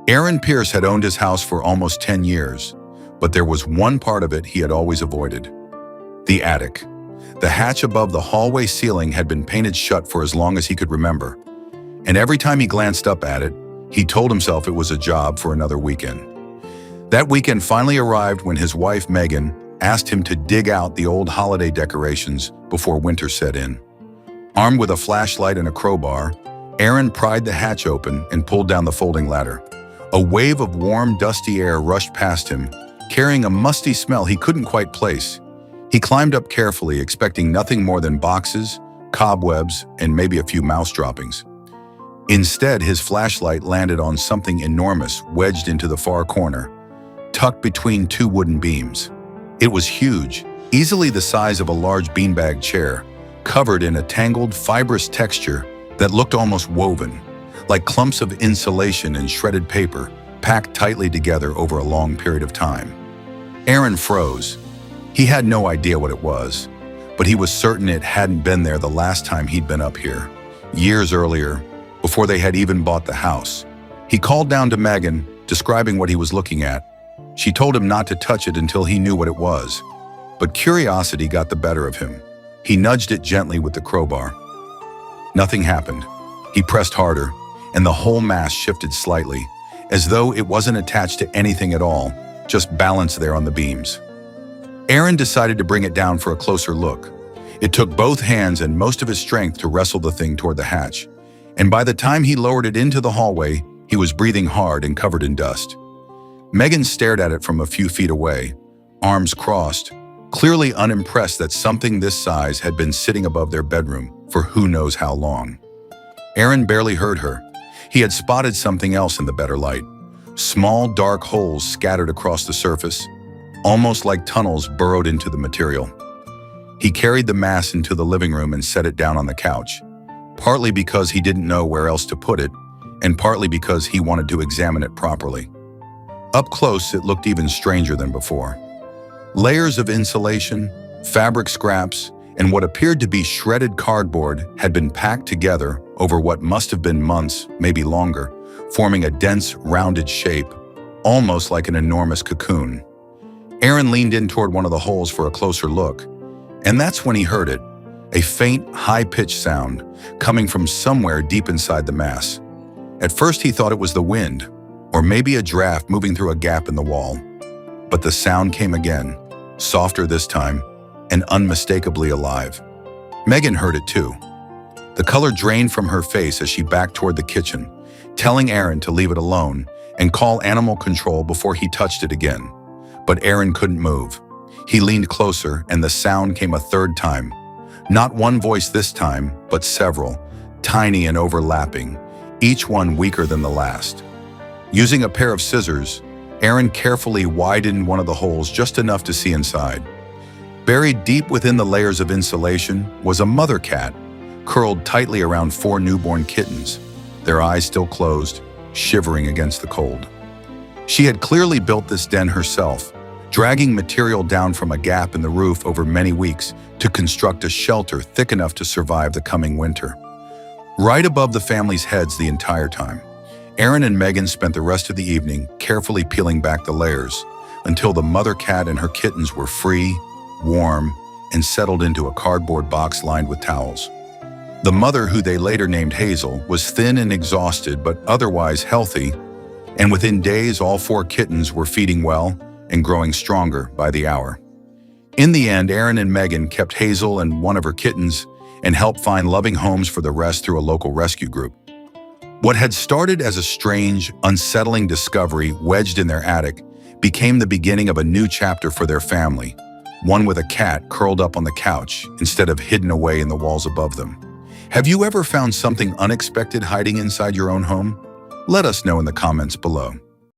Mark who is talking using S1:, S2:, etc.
S1: Aaron Pierce had owned his house for almost 10 years, but there was one part of it he had always avoided: the attic. The hatch above the hallway ceiling had been painted shut for as long as he could remember, and every time he glanced up at it, he told himself it was a job for another weekend. That weekend finally arrived when his wife, Megan, asked him to dig out the old holiday decorations before winter set in. Armed with a flashlight and a crowbar, Aaron pried the hatch open and pulled down the folding ladder. A wave of warm, dusty air rushed past him, carrying a musty smell he couldn't quite place. He climbed up carefully, expecting nothing more than boxes, cobwebs, and maybe a few mouse droppings. Instead, his flashlight landed on something enormous wedged into the far corner, tucked between two wooden beams. It was huge, easily the size of a large beanbag chair, covered in a tangled, fibrous texture that looked almost woven, like clumps of insulation and shredded paper packed tightly together over a long period of time. Aaron froze. He had no idea what it was, but he was certain it hadn't been there the last time he'd been up here, years earlier, before they had even bought the house. He called down to Megan, describing what he was looking at. She told him not to touch it until he knew what it was, but curiosity got the better of him. He nudged it gently with the crowbar. Nothing happened. He pressed harder, and the whole mass shifted slightly, as though it wasn't attached to anything at all, just balanced there on the beams. Aaron decided to bring it down for a closer look. It took both hands and most of his strength to wrestle the thing toward the hatch, and by the time he lowered it into the hallway, he was breathing hard and covered in dust. Megan stared at it from a few feet away, arms crossed, clearly unimpressed that something this size had been sitting above their bedroom for who knows how long. Aaron barely heard her. He had spotted something else in the better light. Small, dark holes scattered across the surface, almost like tunnels burrowed into the material. He carried the mass into the living room and set it down on the couch, partly because he didn't know where else to put it, and partly because he wanted to examine it properly. Up close, it looked even stranger than before. Layers of insulation, fabric scraps, and what appeared to be shredded cardboard had been packed together over what must have been months, maybe longer, forming a dense, rounded shape, almost like an enormous cocoon. Aaron leaned in toward one of the holes for a closer look, and that's when he heard it, a faint, high-pitched sound coming from somewhere deep inside the mass. At first he thought it was the wind, or maybe a draft moving through a gap in the wall. But the sound came again, softer this time, and unmistakably alive. Megan heard it too. The color drained from her face as she backed toward the kitchen, telling Aaron to leave it alone and call animal control before he touched it again. But Aaron couldn't move. He leaned closer, and the sound came a third time. Not one voice this time, but several, tiny and overlapping, each one weaker than the last. Using a pair of scissors, Aaron carefully widened one of the holes just enough to see inside. Buried deep within the layers of insulation was a mother cat, curled tightly around 4 newborn kittens, their eyes still closed, shivering against the cold. She had clearly built this den herself, dragging material down from a gap in the roof over many weeks to construct a shelter thick enough to survive the coming winter. Right above the family's heads the entire time, Aaron and Megan spent the rest of the evening carefully peeling back the layers until the mother cat and her kittens were free, warm, and settled into a cardboard box lined with towels. The mother, who they later named Hazel, was thin and exhausted but otherwise healthy, and within days all 4 kittens were feeding well and growing stronger by the hour. In the end, Aaron and Megan kept Hazel and one of her kittens and helped find loving homes for the rest through a local rescue group. What had started as a strange, unsettling discovery wedged in their attic became the beginning of a new chapter for their family, one with a cat curled up on the couch instead of hidden away in the walls above them. Have you ever found something unexpected hiding inside your own home? Let us know in the comments below.